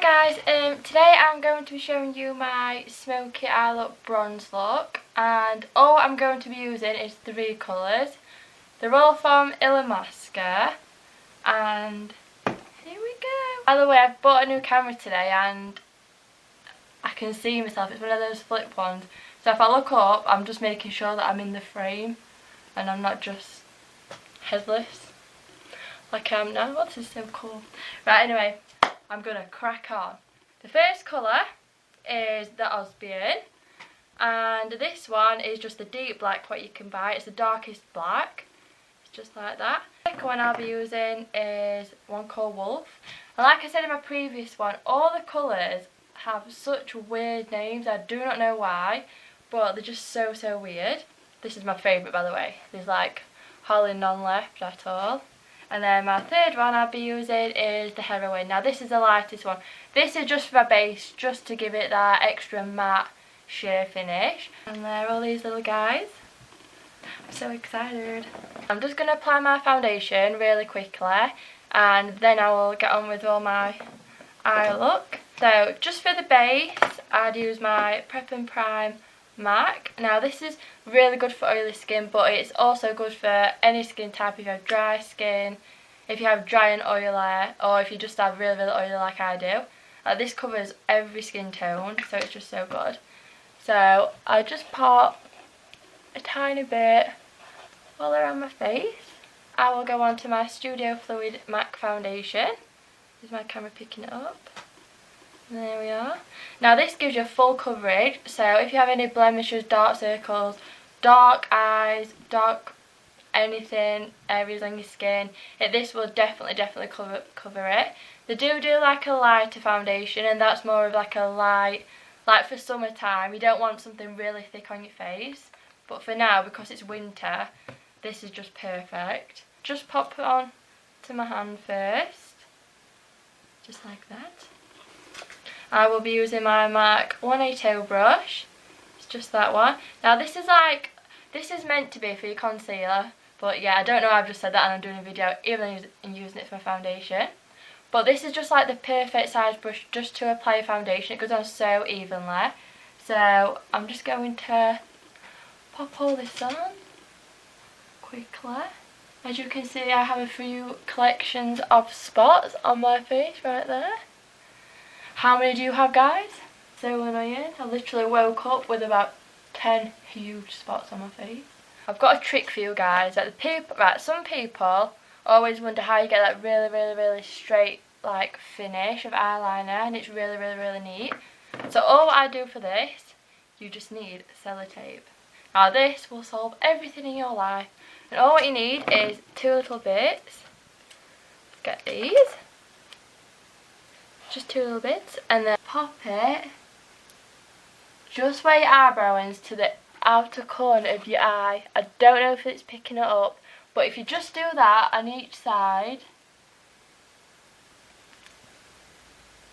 guys, today I'm going to be showing you my smoky eye look bronze look, and all I'm going to be using is 3 colours. They're all from Illamasqua, and here we go. By the way, I've bought a new camera today and I can see myself. It's one of those flip ones, so if I look up I'm just making sure that I'm in the frame and I'm not just headless like I am now. This is so cool. Right, anyway, I'm going to crack on. The first colour is the Osmium, and this one is just the deep black, what you can buy. It's the darkest black. It's just like that. The second one I'll be using is one called Wolf. And like I said in my previous one, all the colours have such weird names. I do not know why, but they're just so weird. This is my favourite, by the way. There's like hardly none left at all. And then my third one I'll be using is the Heroine. Now this is the lightest one. This is just for my base, just to give it that extra matte sheer finish. And there are all these little guys. I'm so excited. I'm just going to apply my foundation really quickly, and then I will get on with all my eye look. So just for the base, I'd use my Prep and Prime MAC. Now this is really good for oily skin, but it's also good for any skin type. If you have dry skin, if you have dry and oily, or if you just have really oily like I do. This covers every skin tone, so it's just so good. So I just pop a tiny bit all around my face. I will go on to my Studio Fluid MAC foundation. Is my camera picking it up? There we are. Now this gives you full coverage, so if you have any blemishes, dark circles, dark eyes, dark anything, areas on your skin, this will definitely cover it. They do like a lighter foundation, and that's more of like a light, like for summertime. You don't want something really thick on your face, but for now, because it's winter, this is just perfect. Just pop it on to my hand first, just like that. I will be using my MAC 180 brush. It's just that one. Now this is meant to be for your concealer, but yeah, I don't know, I've just said that and I'm doing a video even using it for foundation. But this is just like the perfect size brush just to apply foundation. It goes on so evenly. So I'm just going to pop all this on quickly. As you can see, I have a few collections of spots on my face right there. How many do you have, guys? So annoying. I literally woke up with about 10 huge spots on my face. I've got a trick for you guys. Some people always wonder how you get that really straight like finish of eyeliner, and it's really neat. So all I do for this, you just need sellotape. Now this will solve everything in your life. And all what you need is 2 little bits. Get these. Just 2 little bits, and then pop it just where your eyebrow ends to the outer corner of your eye. I don't know if it's picking it up, but if you just do that on each side,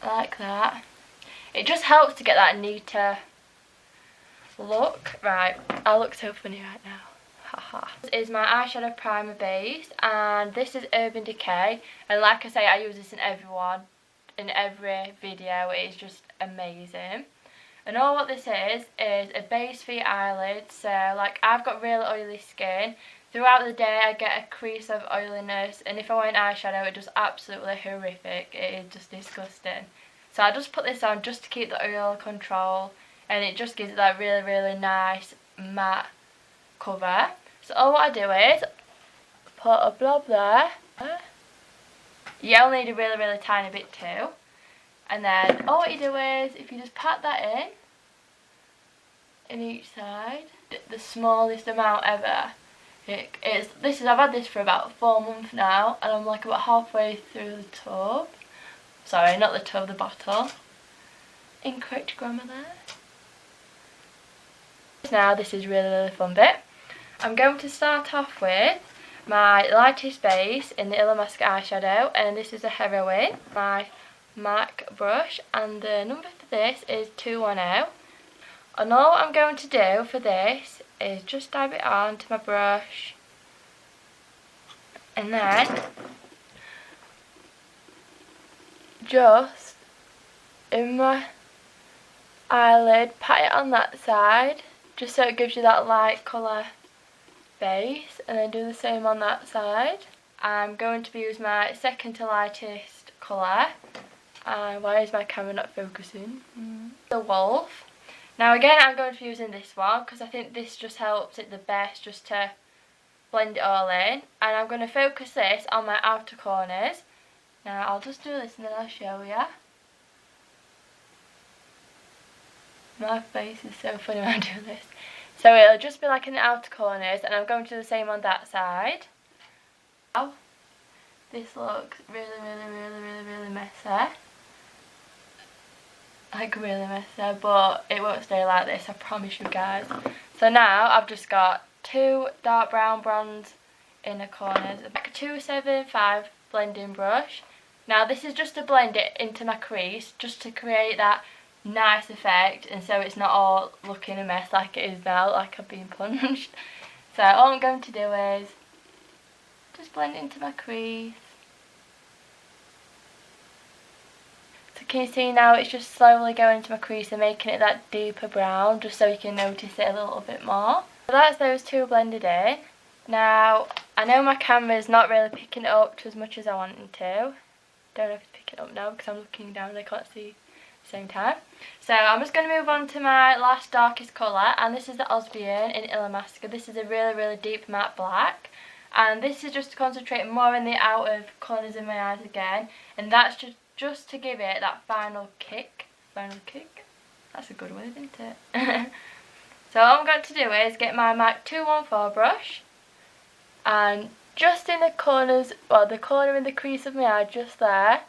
like that, it just helps to get that neater look. Right, I look so funny right now. Haha. This is my eyeshadow primer base, and this is Urban Decay, and like I say, I use this in every video. It is just amazing. And all what this is a base for your eyelids. So like I've got really oily skin. Throughout the day I get a crease of oiliness, and if I wear eyeshadow it just absolutely horrific. It is just disgusting. So I just put this on just to keep the oil control, and it just gives it that really nice matte cover. So all what I do is put a blob there. You only need a really tiny bit too. And then all what you do is, if you just pat that in each side, the smallest amount ever. I've had this for about 4 months now, and I'm like about halfway through the tub. Sorry, not the tub, the bottle. Incorrect grammar there. Now this is really fun bit. I'm going to start off with my lightest base in the Illamasqua eyeshadow, and this is a Heroine, my MAC brush, and the number for this is 210. And all I'm going to do for this is just dab it onto my brush, and then just in my eyelid, pat it on that side, just so it gives you that light colour base, and then do the same on that side. I'm going to use my second to lightest colour. Why is my camera not focusing? The Wolf. Now again, I'm going to be using this one because I think this just helps it the best, just to blend it all in. And I'm going to focus this on my outer corners. Now I'll just do this and then I'll show you. My face is so funny when I do this. So it'll just be like in the outer corners, and I'm going to do the same on that side. Oh, this looks really messy. Like really messy, but it won't stay like this, I promise you guys. So now I've just got two dark brown bronze inner corners, a 275 blending brush. Now this is just to blend it into my crease, just to create that nice effect, and so it's not all looking a mess like it is now, like I've been punched. So all I'm going to do is just blend it into my crease. So can you see now it's just slowly going into my crease and making it that deeper brown, just so you can notice it a little bit more. So that's those two blended in. Now I know my camera's not really picking it up as much as I want it to. Don't know if it's picking it up now because I'm looking down and I can't see same time. So I'm just going to move on to my last darkest colour, and this is the Osmium in Illamasqua. This is a really deep matte black, and this is just to concentrate more in the outer corners of my eyes again, and that's just to give it that final kick. That's a good word, isn't it? So all I'm going to do is get my MAC 214 brush, and just in the corners, well, the corner in the crease of my eye, just there,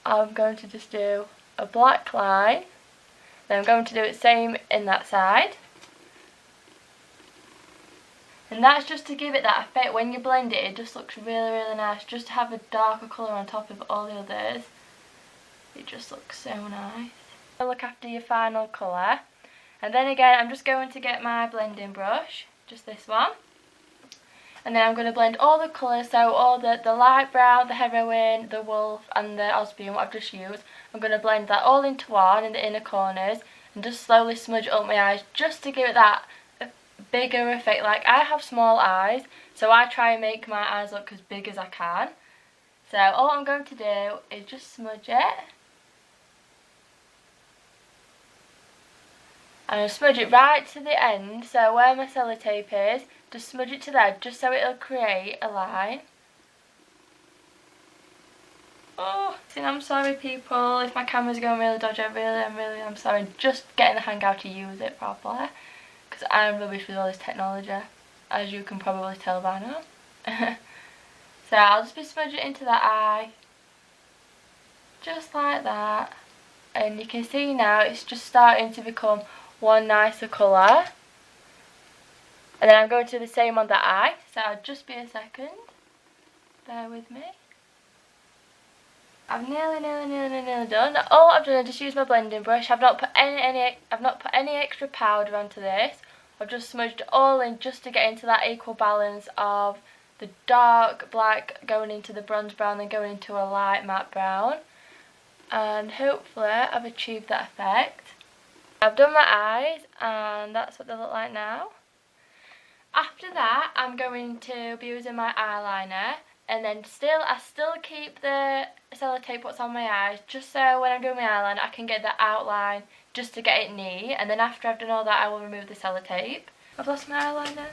I'm going to just do a black line. Then I'm going to do it same in that side, and that's just to give it that effect. When you blend it, it just looks really nice, just to have a darker colour on top of all the others. It just looks so nice. Look after your final colour, and then again I'm just going to get my blending brush, just this one, and then I'm going to blend all the colours, so all the light brown, the Heroine, the Wolf and the Osmium, what I've just used. I'm going to blend that all into one in the inner corners and just slowly smudge up my eyes, just to give it that bigger effect. Like, I have small eyes, so I try and make my eyes look as big as I can. So all I'm going to do is just smudge it. And I'll smudge it right to the end, so where my sellotape is, just smudge it to there, just so it'll create a line. Oh, I'm sorry people, if my camera's going really dodgy, I'm sorry. Just getting the hang how to use it properly, because I'm rubbish with all this technology, as you can probably tell by now. So I'll just be smudging it into that eye, just like that, and you can see now it's just starting to become one nicer colour. And then I'm going to do the same on the eye, so I'll just be a second, bear with me. I've nearly done. All I've done is just use my blending brush. I've not put any extra powder onto this. I've just smudged it all in, just to get into that equal balance of the dark black going into the bronze brown, then going into a light matte brown. And hopefully I've achieved that effect. I've done my eyes, and that's what they look like now. After that, I'm going to be using my eyeliner, and then I still keep the sellotape what's on my eyes, just so when I'm doing my eyeliner I can get the outline, just to get it neat. And then after I've done all that, I will remove the sellotape. I've lost my eyeliner.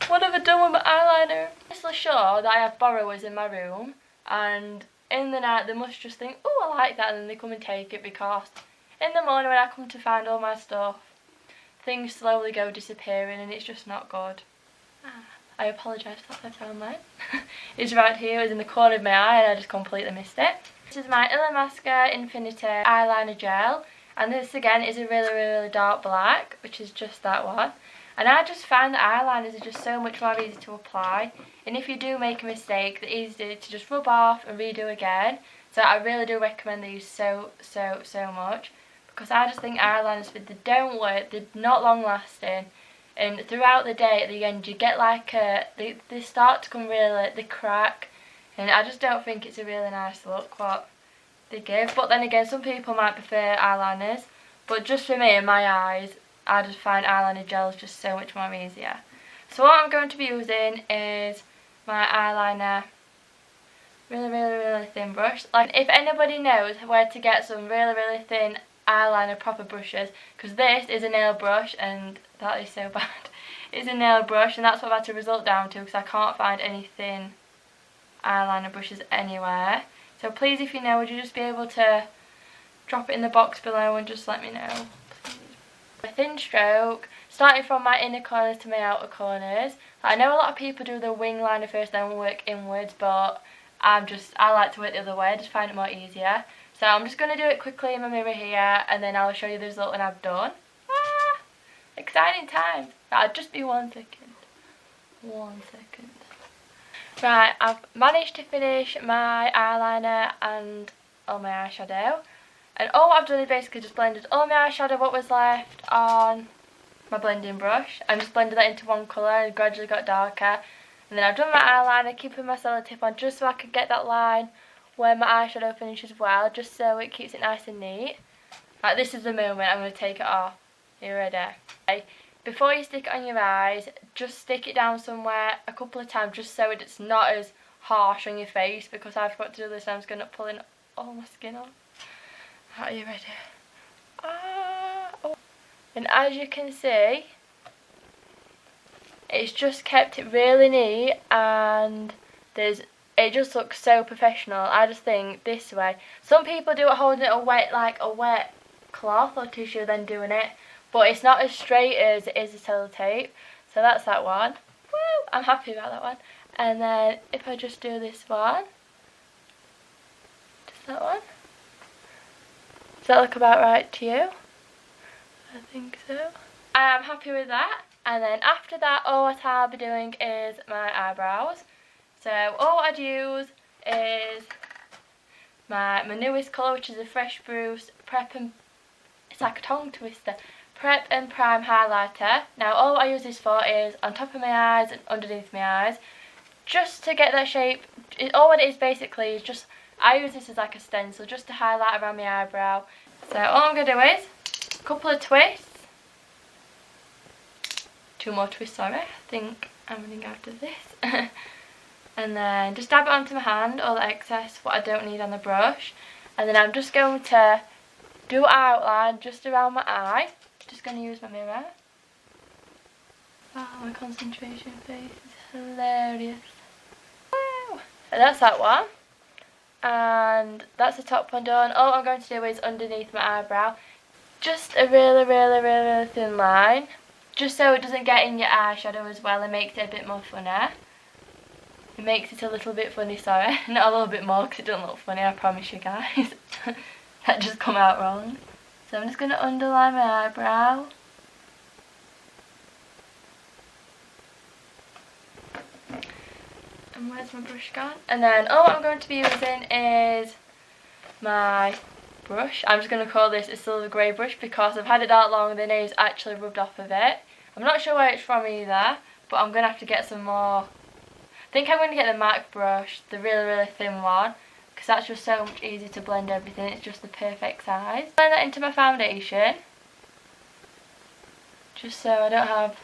What have I done with my eyeliner? I'm honestly sure that I have borrowers in my room, and in the night they must just think, oh, I like that, and then they come and take it, because in the morning when I come to find all my stuff, things slowly go disappearing, and it's just not good. I apologise if that sound like. It's right here, it's in the corner of my eye, and I just completely missed it. This is my Illamasqua Infinity eyeliner gel, and this again is a really dark black, which is just that one. And I just find that eyeliners are just so much more easy to apply, and if you do make a mistake, they're easy to just rub off and redo again. So I really do recommend these so much, because I just think eyeliners, they don't work, they're not long lasting. And throughout the day, at the end, you get like they start to come really, they crack, and I just don't think it's a really nice look. But they give. But then again, some people might prefer eyeliners. But just for me, in my eyes, I just find eyeliner gels just so much more easier. So what I'm going to be using is my eyeliner really thin brush. Like, if anybody knows where to get some really thin eyeliner proper brushes, because this is a nail brush and that is so bad. It's a nail brush and that's what I've had to resort down to, because I can't find any thin eyeliner brushes anywhere. So please, if you know, would you just be able to drop it in the box below and just let me know, please. A thin stroke, starting from my inner corners to my outer corners. I know a lot of people do the wing liner first then work inwards, but I like to work the other way. I just find it more easier. So I'm just going to do it quickly in my mirror here, and then I'll show you the result when I've done. Ah, exciting times. That'll just be 1 second. 1 second. Right, I've managed to finish my eyeliner and all my eyeshadow. And all I've done is basically just blended all my eyeshadow, what was left, on my blending brush. And just blended that into one colour and gradually got darker. And then I've done my eyeliner, keeping my sellotape on just so I could get that line where my eyeshadow finishes well, just so it keeps it nice and neat. Right, this is the moment I'm going to take it off. Are you ready? Okay. Before you stick it on your eyes, just stick it down somewhere a couple of times just so it's not as harsh on your face, because I forgot to do this and I'm just going to pull in all my skin off. Are you ready? Oh. And as you can see, it's just kept it really neat, and it just looks so professional. I just think this way. Some people do it holding it a wet cloth or tissue, then doing it, but it's not as straight as it is a sellotape. So that's that one. Woo! I'm happy about that one. And then if I just do this one, just that one. Does that look about right to you? I think so. I am happy with that. And then after that, all what I'll be doing is my eyebrows. So all I'd use is my newest colour, which is a Fresh Spruce it's like a tongue twister, Prep and Prime highlighter. Now all I use this for is on top of my eyes and underneath my eyes, just to get that shape. All it is basically is just, I use this as like a stencil just to highlight around my eyebrow. So all I'm going to do is a couple of twists. 2 more twists, sorry. I think I'm running out of this. And then just dab it onto my hand, all the excess, what I don't need on the brush. And then I'm just going to do an outline just around my eye. Just going to use my mirror. Oh, my concentration face is hilarious. Wow. And that's that one. And that's the top one done. All I'm going to do is underneath my eyebrow, just a really thin line, just so it doesn't get in your eyeshadow as well and makes it a bit more funny. It makes it a little bit funny, sorry. Not a little bit more, because it doesn't look funny, I promise you guys. That just come out wrong. So I'm just going to underline my eyebrow. And where's my brush gone? And then all I'm going to be using is my brush. I'm just going to call this a silver grey brush because I've had it that long the nails actually rubbed off of it. I'm not sure where it's from either, but I'm going to have to get some more. I think I'm going to get the MAC brush, the really thin one, because that's just so much easier to blend everything. It's just the perfect size. Blend that into my foundation, just so I don't have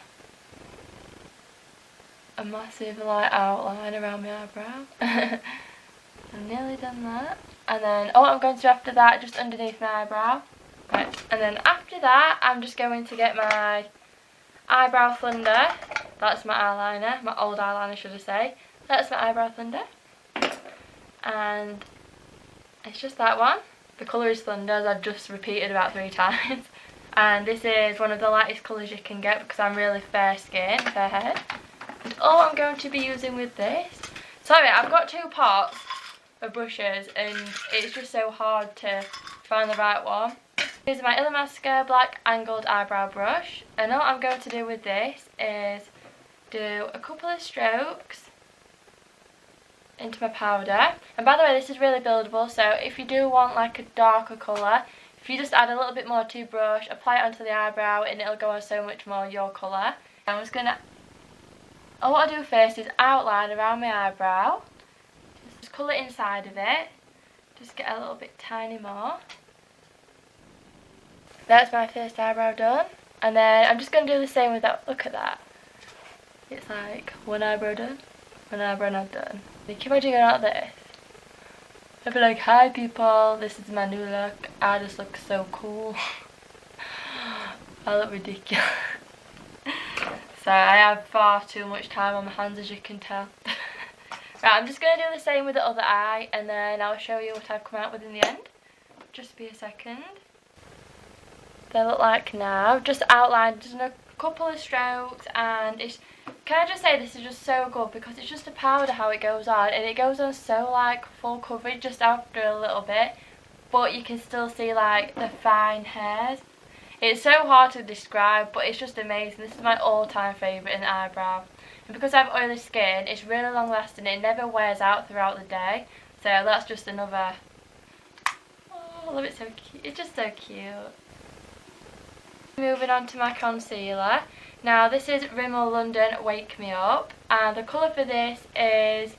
a massive light outline around my eyebrow. I'm nearly done that. And then all I'm going to do after that, just underneath my eyebrow. Right. And then after that, I'm just going to get my eyebrow thunder. That's my eyeliner, my old eyeliner should I say. That's my eyebrow thunder. And it's just that one. The colour is Thunder, as I've just repeated about 3 times. And this is one of the lightest colours you can get because I'm really fair haired. And all I'm going to be using with this, sorry, I've got 2 pots of brushes and it's just so hard to find the right one. This is my Illamasqua black angled eyebrow brush, and all I'm going to do with this is do a couple of strokes into my powder. And by the way, this is really buildable, so if you do want like a darker colour, if you just add a little bit more to your brush, apply it onto the eyebrow, and it'll go on so much more your colour. I'm just going to, what I do first is outline around my eyebrow, just colour inside of it, Just get a little bit tiny more. That's my first eyebrow done. And then I'm just going to do the same with that. Look at that. It's like one eyebrow done, one eyebrow not done. Like if I do out this, I'd be like, hi people, this is my new look. I just look so cool. I look ridiculous. So I have far too much time on my hands, as you can tell. Right, I'm just going to do the same with the other eye, and then I'll show you what I've come out with in the end. Just be a second. They look like now. Just outlined, just a couple of strokes, and it's, can I just say this is just so good because it's just a powder how it goes on, and it goes on so like full coverage just after a little bit, but you can still see like the fine hairs. It's so hard to describe, but it's just amazing. This is my all-time favourite in the eyebrow. And because I have oily skin, it's really long lasting. It never wears out throughout the day. So that's just another... Oh, I love it, so cute. It's just so cute. Moving on to my concealer. Now this is Rimmel London Wake Me Up. And the colour for this is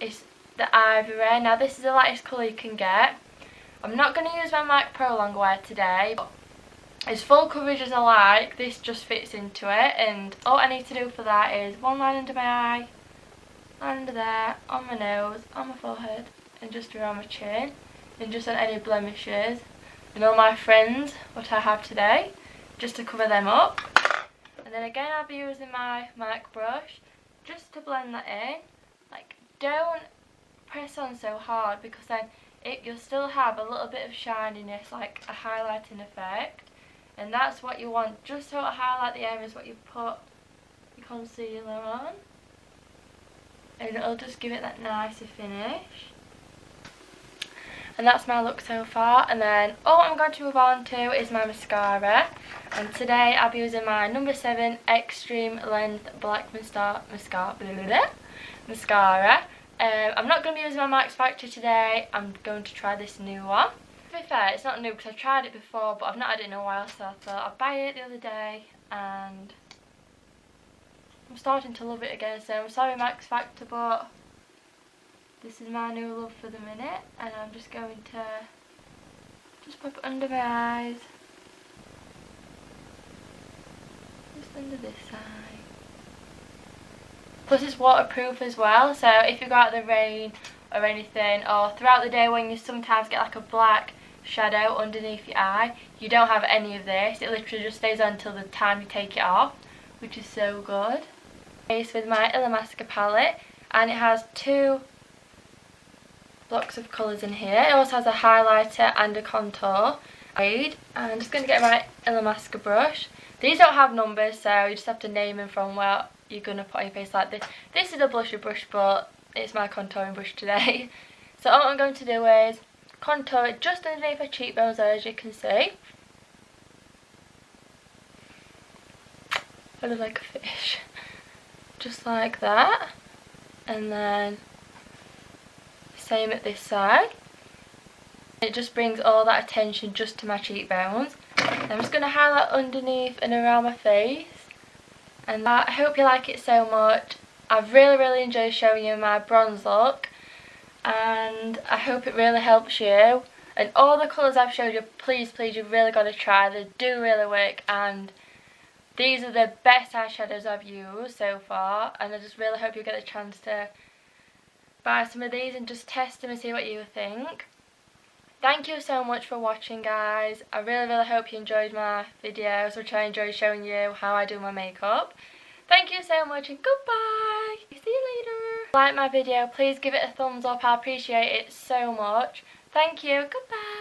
the Ivory. Now this is the lightest colour you can get. I'm not going to use my MAC Pro Longwear today. But as full coverage as I like, this just fits into it, and all I need to do for that is one line under my eye, line under there, on my nose, on my forehead, and just around my chin, and just on any blemishes, and all my fringe, what I have today, just to cover them up. And then again I'll be using my MAC brush, just to blend that in. Like, don't press on so hard, because then you'll still have a little bit of shininess, like a highlighting effect. And that's what you want, just sort of highlight the areas what you put your concealer on. And it'll just give it that nicer finish. And that's my look so far. And then all I'm going to move on to is my mascara. And today I'll be using my number 7 Extreme Length Black Mascara. I'm not going to be using my Max Factor today. I'm going to try this new one. To be fair, it's not new because I've tried it before, but I've not had it in a while, so I thought I'd buy it the other day, and I'm starting to love it again. So I'm sorry Max Factor, but this is my new love for the minute, and I'm just going to just pop it under my eyes, just under this side. Plus it's waterproof as well, so if you go out in the rain or anything, or throughout the day when you sometimes get like a black shadow underneath your eye, you don't have any of this. It literally just stays on until the time you take it off, which is so good. It's with my Illamasqua palette, and it has 2 blocks of colours in here. It also has a highlighter and a contour. I'm just going to get my Illamasqua brush. These don't have numbers, so you just have to name them from where you're going to put on your face, like this. This is a blusher brush, but it's my contouring brush today. So all I'm going to do is contour it just underneath my cheekbones, as you can see. I look like a fish. Just like that. And then same at this side. It just brings all that attention just to my cheekbones. And I'm just going to highlight underneath and around my face. And I hope you like it so much. I've really enjoyed showing you my bronze look, and I hope it really helps you. And all the colours I've showed you, please you've really got to try. They do really work, and these are the best eyeshadows I've used so far, and I just really hope you get a chance to buy some of these and just test them and see what you think. Thank you so much for watching, guys. I really hope you enjoyed my videos, which I enjoy showing you how I do my makeup. Thank you so much, and goodbye. See you later. Like my video, please give it a thumbs up. I appreciate it so much. Thank you. Goodbye.